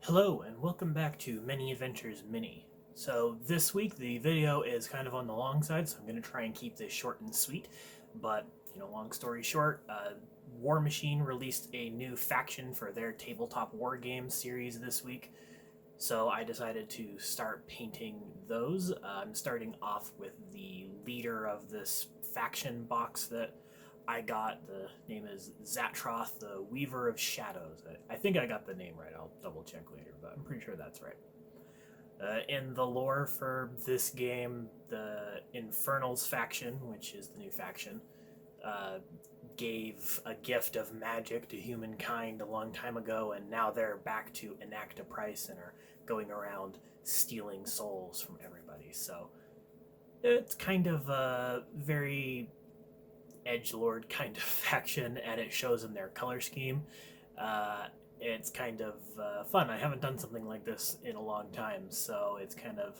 Hello and welcome back to Many Adventures Mini. So this week the video is kind of on the long side, so I'm going to try and keep this short and sweet. But, long story short, Warmachine released a new faction for their tabletop war game series this week. So I decided to start painting those. I'm starting off with the leader of this faction box that I got. The name is Zaatroth the Weaver of Shadows. I think I got the name right. I'll double check later, but I'm pretty sure that's right. In the lore for this game, the Infernals faction, which is the new faction, gave a gift of magic to humankind a long time ago, and now they're back to enact a price and are going around stealing souls from everybody. So it's kind of a very edgelord kind of faction, and it shows in their color scheme. It's kind of fun. I haven't done something like this in a long time, so it's kind of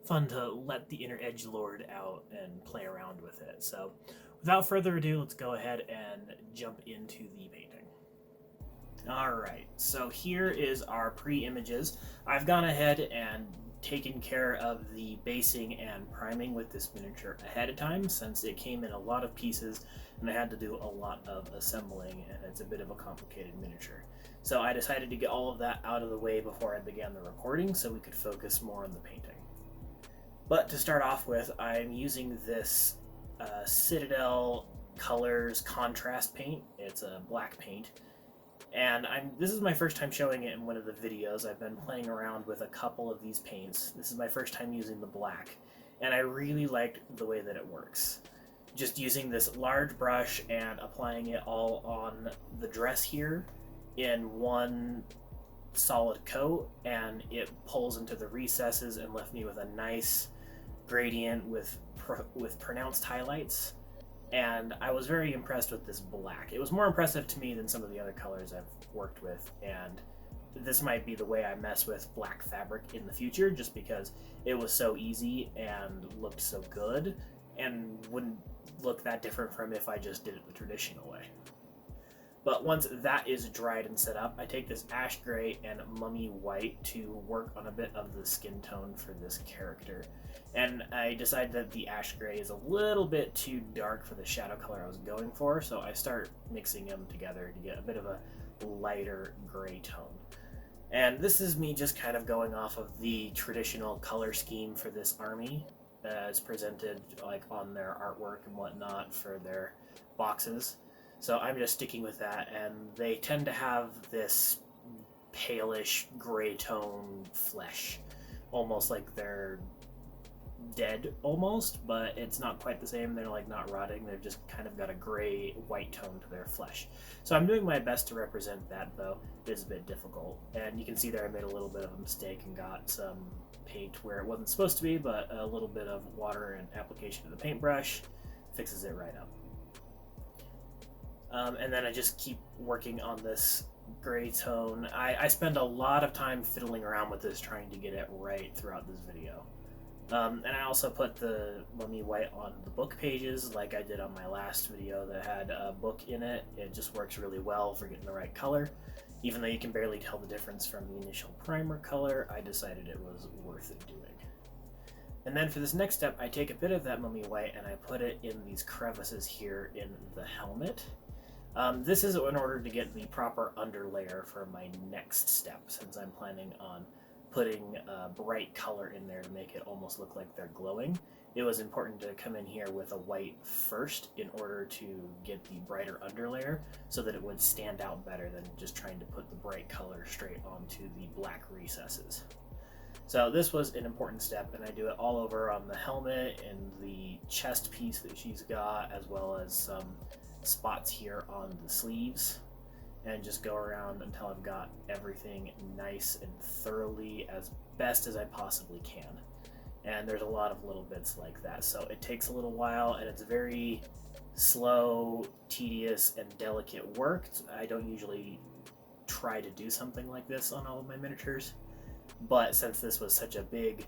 fun to let the inner edgelord out and play around with it. So without further ado, let's go ahead and jump into the painting. Alright, so here is our pre-images. I've gone ahead and taken care of the basing and priming with this miniature ahead of time, since it came in a lot of pieces and I had to do a lot of assembling, and it's a bit of a complicated miniature. So I decided to get all of that out of the way before I began the recording so we could focus more on the painting. But to start off with, I'm using this Citadel Colors contrast paint. It's a black paint. And this is my first time showing it in one of the videos. I've been playing around with a couple of these paints. This is my first time using the black, and I really liked the way that it works. Just using this large brush and applying it all on the dress here in one solid coat, and it pulls into the recesses and left me with a nice gradient with pronounced highlights. And I was very impressed with this black. It was more impressive to me than some of the other colors I've worked with, and this might be the way I mess with black fabric in the future, just because it was so easy and looked so good and wouldn't look that different from if I just did it the traditional way. But once that is dried and set up, I take this ash gray and mummy white to work on a bit of the skin tone for this character. And I decided that the ash gray is a little bit too dark for the shadow color I was going for, so I start mixing them together to get a bit of a lighter gray tone. And this is me just kind of going off of the traditional color scheme for this army as presented like on their artwork and whatnot for their boxes. So I'm just sticking with that, and they tend to have this palish gray tone flesh, almost like they're dead almost, but it's not quite the same. They're like not rotting, they've just kind of got a gray white tone to their flesh. So I'm doing my best to represent that, though it is a bit difficult. And you can see there I made a little bit of a mistake and got some paint where it wasn't supposed to be, but a little bit of water and application of the paintbrush fixes it right up. And then I just keep working on this gray tone. I spend a lot of time fiddling around with this, trying to get it right throughout this video. And I also put the mummy white on the book pages like I did on my last video that had a book in it. It just works really well for getting the right color. Even though you can barely tell the difference from the initial primer color, I decided it was worth it doing. And then for this next step, I take a bit of that mummy white and I put it in these crevices here in the helmet. This is in order to get the proper underlayer for my next step, since I'm planning on putting a bright color in there to make it almost look like they're glowing. It was important to come in here with a white first in order to get the brighter underlayer so that it would stand out better than just trying to put the bright color straight onto the black recesses. So this was an important step, and I do it all over on the helmet and the chest piece that she's got, as well as some spots here on the sleeves, and just go around until I've got everything nice and thoroughly as best as I possibly can. And there's a lot of little bits like that, so it takes a little while, and it's very slow, tedious, and delicate work. I don't usually try to do something like this on all of my miniatures, but since this was such a big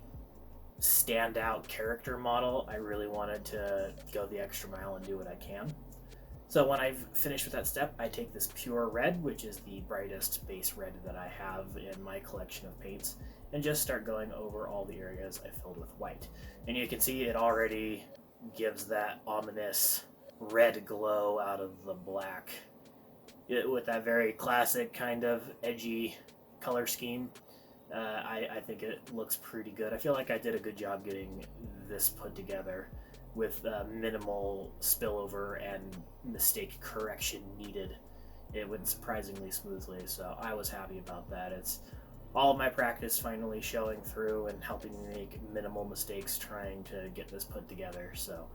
standout character model, I really wanted to go the extra mile and do what I can. So when I've finished with that step, I take this pure red, which is the brightest base red that I have in my collection of paints, and just start going over all the areas I filled with white. And you can see it already gives that ominous red glow out of the black, with that very classic kind of edgy color scheme. I think it looks pretty good. I feel like I did a good job getting this put together with minimal spillover and mistake correction needed. It went surprisingly smoothly, so I was happy about that. It's all of my practice finally showing through and helping me make minimal mistakes trying to get this put together. So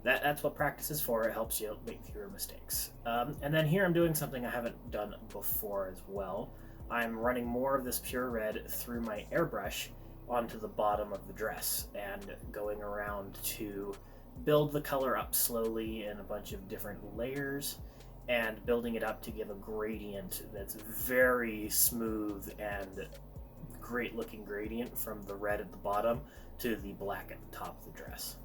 that's what practice is for. It helps you make fewer mistakes. And then here I'm doing something I haven't done before as well. I'm running more of this pure red through my airbrush onto the bottom of the dress and going around to build the color up slowly in a bunch of different layers and building it up to give a gradient that's very smooth and great looking gradient from the red at the bottom to the black at the top of the dress.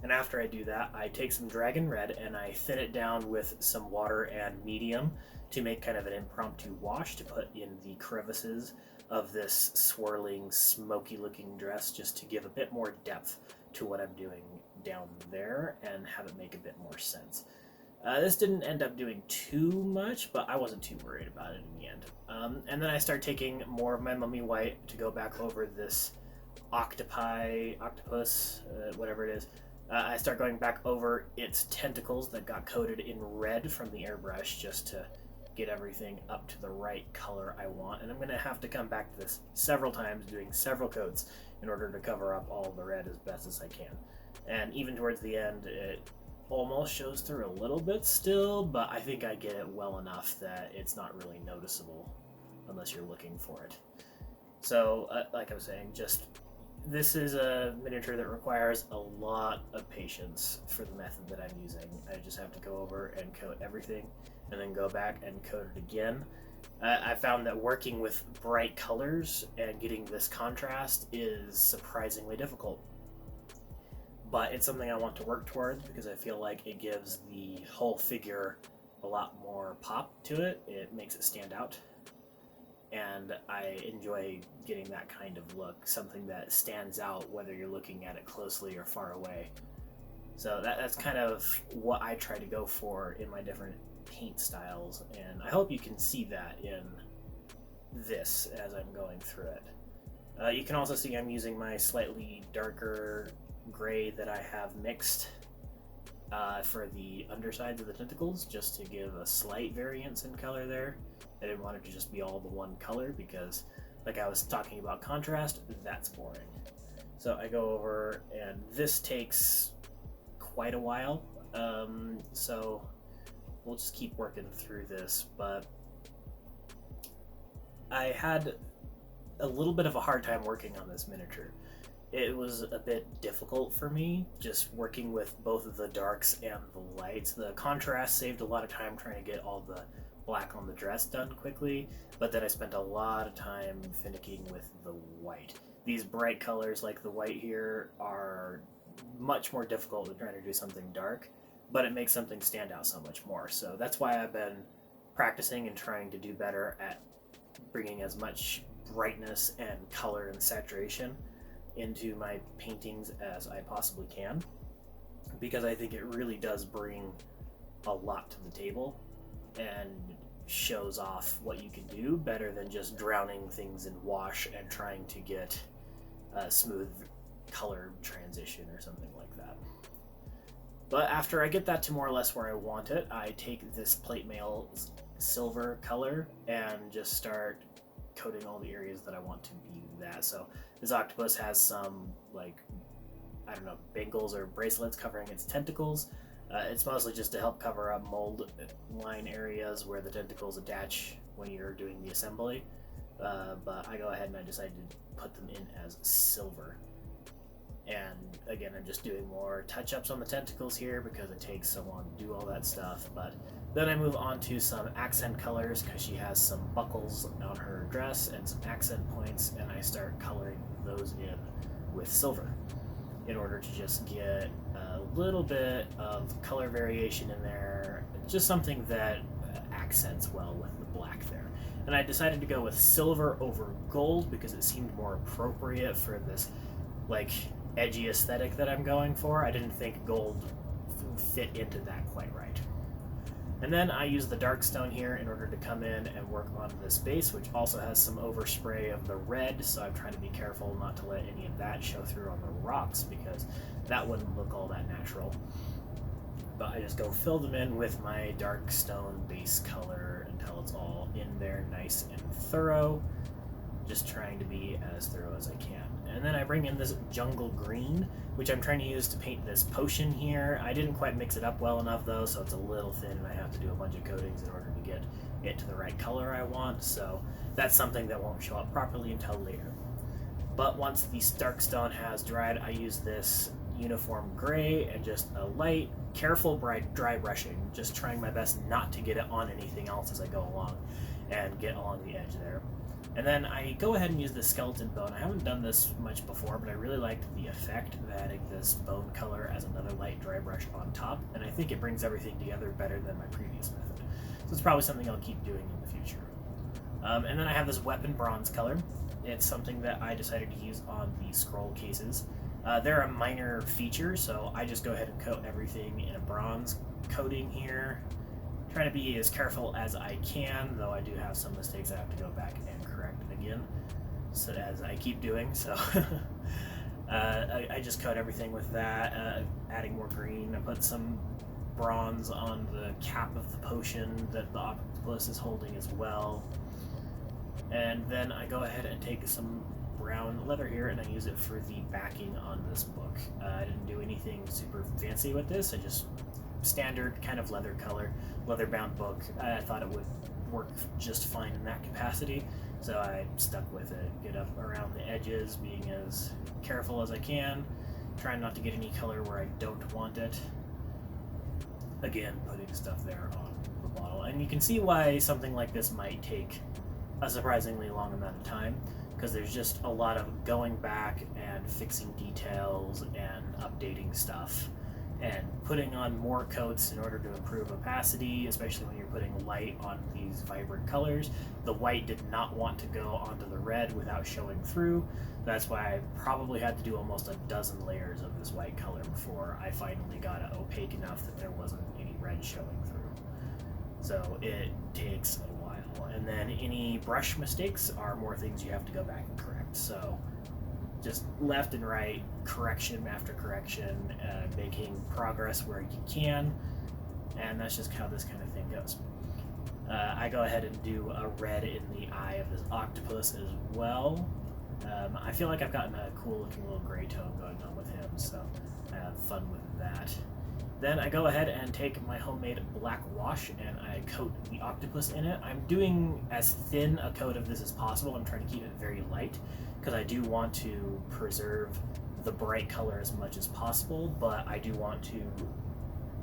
And after I do that, I take some dragon red and I thin it down with some water and medium to make kind of an impromptu wash to put in the crevices of this swirling, smoky looking dress, just to give a bit more depth to what I'm doing down there and have it make a bit more sense. This didn't end up doing too much, but I wasn't too worried about it in the end. And then I start taking more of my mummy white to go back over this octopus, whatever it is. I start going back over its tentacles that got coated in red from the airbrush just to get everything up to the right color I want. And I'm going to have to come back to this several times, doing several coats in order to cover up all the red as best as I can. And even towards the end, it almost shows through a little bit still, but I think I get it well enough that it's not really noticeable unless you're looking for it. So, like I was saying, this is a miniature that requires a lot of patience for the method that I'm using. I just have to go over and coat everything and then go back and coat it again. I found that working with bright colors and getting this contrast is surprisingly difficult. But it's something I want to work towards because I feel like it gives the whole figure a lot more pop to it. It makes it stand out. And I enjoy getting that kind of look, something that stands out whether you're looking at it closely or far away. So that's kind of what I try to go for in my different paint styles, and I hope you can see that in this as I'm going through it. You can also see I'm using my slightly darker gray that I have mixed for the undersides of the tentacles, just to give a slight variance in color there. I didn't want it to just be all the one color because, like I was talking about contrast, that's boring. So I go over, and this takes quite a while, so we'll just keep working through this. But I had a little bit of a hard time working on this miniature. It was a bit difficult for me, just working with both of the darks and the lights. The contrast saved a lot of time trying to get all the black on the dress done quickly, but then I spent a lot of time finicking with the white. These bright colors like the white here are much more difficult than trying to do something dark, but it makes something stand out so much more. So that's why I've been practicing and trying to do better at bringing as much brightness and color and saturation into my paintings as I possibly can, because I think it really does bring a lot to the table and shows off what you can do better than just drowning things in wash and trying to get a smooth color transition or something like that. But after I get that to more or less where I want it, I take this plate mail silver color and just start coating all the areas that I want to be that. So this octopus has some, like, I don't know, bangles or bracelets covering its tentacles. It's mostly just to help cover up mold line areas where the tentacles attach when you're doing the assembly. But I go ahead and I decided to put them in as silver. And again, I'm just doing more touch-ups on the tentacles here because it takes so long to do all that stuff. But then I move on to some accent colors because she has some buckles on her dress and some accent points, and I start coloring those in with silver in order to just get a little bit of color variation in there, just something that accents well with the black there. And I decided to go with silver over gold because it seemed more appropriate for this like edgy aesthetic that I'm going for. I didn't think gold fit into that quite right. And then I use the dark stone here in order to come in and work on this base, which also has some overspray of the red, so I'm trying to be careful not to let any of that show through on the rocks because that wouldn't look all that natural. But I just go fill them in with my dark stone base color until it's all in there nice and thorough, just trying to be as thorough as I can. And then I bring in this jungle green, which I'm trying to use to paint this potion here. I didn't quite mix it up well enough though, so it's a little thin and I have to do a bunch of coatings in order to get it to the right color I want, so that's something that won't show up properly until later. But once the dark stone has dried, I use this uniform gray and just a light, careful dry brushing, just trying my best not to get it on anything else as I go along and get along the edge there. And then I go ahead and use the skeleton bone. I haven't done this much before, but I really liked the effect of adding this bone color as another light dry brush on top, and I think it brings everything together better than my previous method. So it's probably something I'll keep doing in the future. And then I have this weapon bronze color. It's something that I decided to use on the scroll cases. They're a minor feature, so I just go ahead and coat everything in a bronze coating here. Trying to be as careful as I can, though I do have some mistakes I have to go back and correct again, so as I keep doing. So I just coat everything with that, adding more green. I put some bronze on the cap of the potion that the octopus is holding as well. And then I go ahead and take some brown leather here and I use it for the backing on this book. I didn't do anything super fancy with this. I just standard kind of leather color, leather bound book. I thought it would work just fine in that capacity, so I stuck with it. Get up around the edges, being as careful as I can, trying not to get any color where I don't want it. Again, putting stuff there on the bottle. And you can see why something like this might take a surprisingly long amount of time, because there's just a lot of going back and fixing details and updating stuff and putting on more coats in order to improve opacity, especially when you're putting light on these vibrant colors. The white did not want to go onto the red without showing through. That's why I probably had to do almost a dozen layers of this white color before I finally got it opaque enough that there wasn't any red showing through. So it takes a while. And then any brush mistakes are more things you have to go back and correct. So just left and right, correction after correction, making progress where you can, and that's just how this kind of thing goes. I go ahead and do a red in the eye of this octopus as well. I feel like I've gotten a cool looking little gray tone going on with him, so I have fun with that. Then I go ahead and take my homemade black wash and I coat the octopus in it. I'm doing as thin a coat of this as possible. I'm trying to keep it very light because I do want to preserve the bright color as much as possible, but I do want to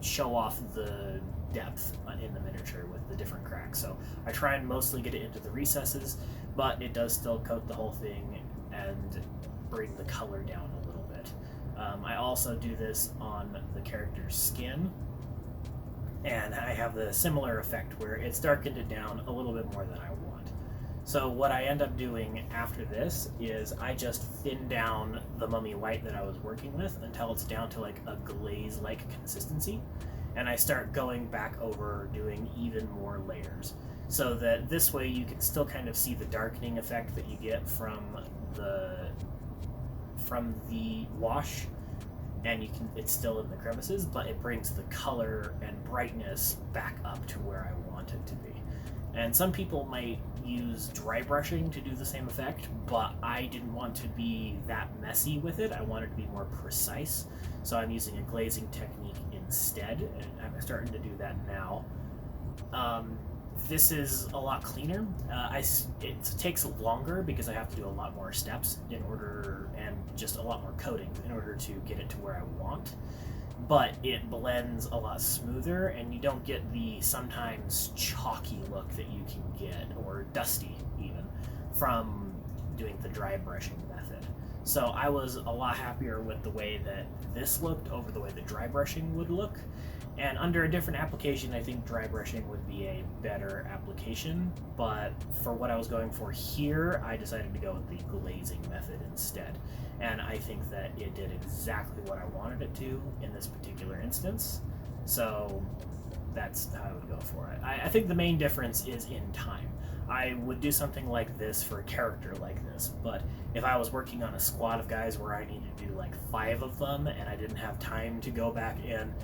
show off the depth in the miniature with the different cracks. So I try and mostly get it into the recesses, but it does still coat the whole thing and bring the color down a little bit. I also do this on the character's skin, and I have the similar effect where it's darkened it down a little bit more than I want. So what I end up doing after this is I just thin down the mummy white that I was working with until it's down to like a glaze-like consistency, and I start going back over doing even more layers, so that this way you can still kind of see the darkening effect that you get from the wash, and it's still in the crevices, but it brings the color and brightness back up to where I want it to be. And some people might use dry brushing to do the same effect, but I didn't want to be that messy with it. I wanted to be more precise, so I'm using a glazing technique instead, and I'm starting to do that now. This is a lot cleaner. It takes longer because I have to do a lot more steps and just a lot more coating in order to get it to where I want. But it blends a lot smoother, and you don't get the sometimes chalky look that you can get, or dusty even, from doing the dry brushing method. So I was a lot happier with the way that this looked over the way that dry brushing would look. And under a different application, I think dry brushing would be a better application. But for what I was going for here, I decided to go with the glazing method instead. And I think that it did exactly what I wanted it to in this particular instance. So that's how I would go for it. I think the main difference is in time. I would do something like this for a character like this, but if I was working on a squad of guys where I needed to do like 5 of them and I didn't have time to go back and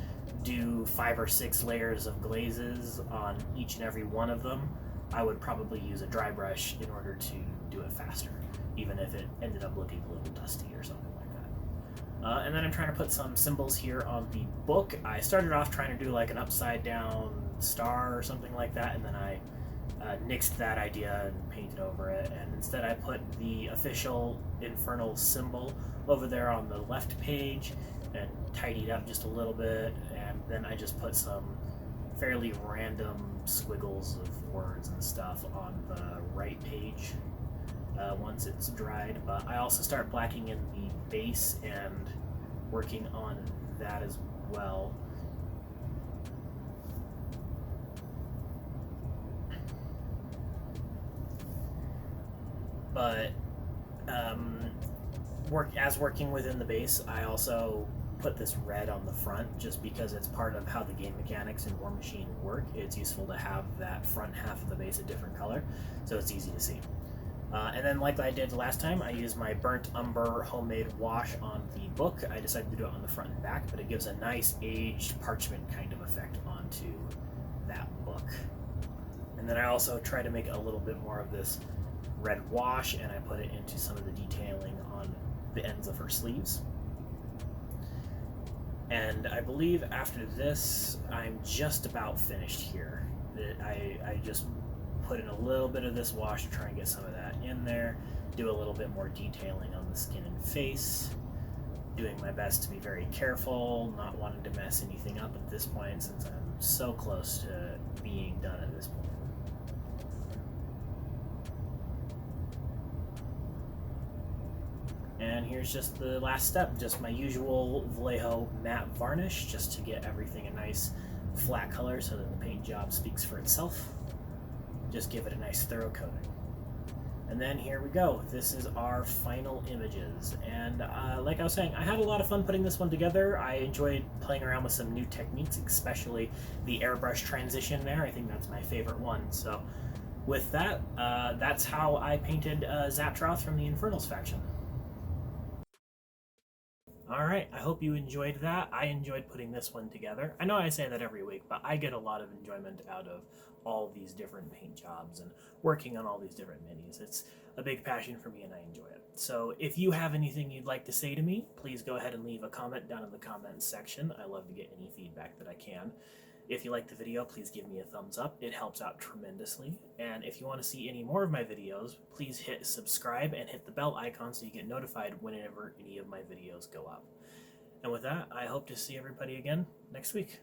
do 5 or 6 layers of glazes on each and every one of them, I would probably use a dry brush in order to do it faster, even if it ended up looking a little dusty or something like that. And then I'm trying to put some symbols here on the book. I started off trying to do like an upside down star or something like that, and then I nixed that idea and painted over it, and instead I put the official Infernals symbol over there on the left page and tidied up just a little bit, and then I just put some fairly random squiggles of words and stuff on the right page once it's dried. But I also start blacking in the base and working on that as well. But working within the base, I also put this red on the front just because it's part of how the game mechanics in Warmachine work. It's useful to have that front half of the base a different color, so it's easy to see. And then, like I did last time, I used my burnt umber homemade wash on the book. I decided to do it on the front and back, but it gives a nice aged parchment kind of effect onto that book. And then I also try to make a little bit more of this red wash, and I put it into some of the detailing on the ends of her sleeves. And I believe after this, I'm just about finished here. I just put in a little bit of this wash to try and get some of that in there, do a little bit more detailing on the skin and face, doing my best to be very careful, not wanting to mess anything up at this point since I'm so close to being done at this point. And here's just the last step, just my usual Vallejo matte varnish, just to get everything a nice flat color so that the paint job speaks for itself. Just give it a nice thorough coating. And then here we go. This is our final images. And like I was saying, I had a lot of fun putting this one together. I enjoyed playing around with some new techniques, especially the airbrush transition there. I think that's my favorite one. So with that, that's how I painted Zaatroth from the Infernals faction. Alright, I hope you enjoyed that. I enjoyed putting this one together. I know I say that every week, but I get a lot of enjoyment out of all these different paint jobs and working on all these different minis. It's a big passion for me and I enjoy it. So if you have anything you'd like to say to me, please go ahead and leave a comment down in the comments section. I love to get any feedback that I can. If you like the video, please give me a thumbs up. It helps out tremendously. And if you want to see any more of my videos, please hit subscribe and hit the bell icon so you get notified whenever any of my videos go up. And with that, I hope to see everybody again next week.